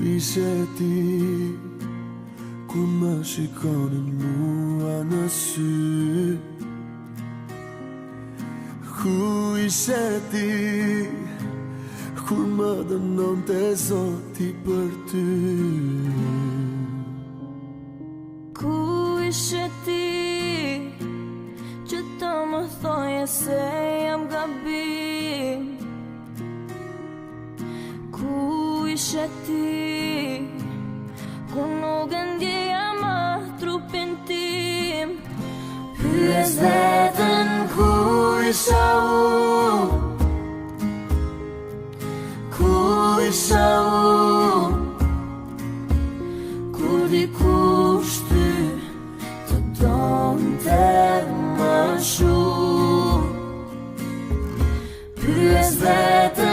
ishe ti kur më shikonin mua në sy? Ku ishe ti kur më dënonte Zoti për ty? Ku ishe ti që të më thoje se jam gabim? Ku ishe ti kur nuk e ndjeja më trupin tim? Pyes veten ku isha unë, ku isha unë, kur dikush ty të donte më shumë. Pyes veten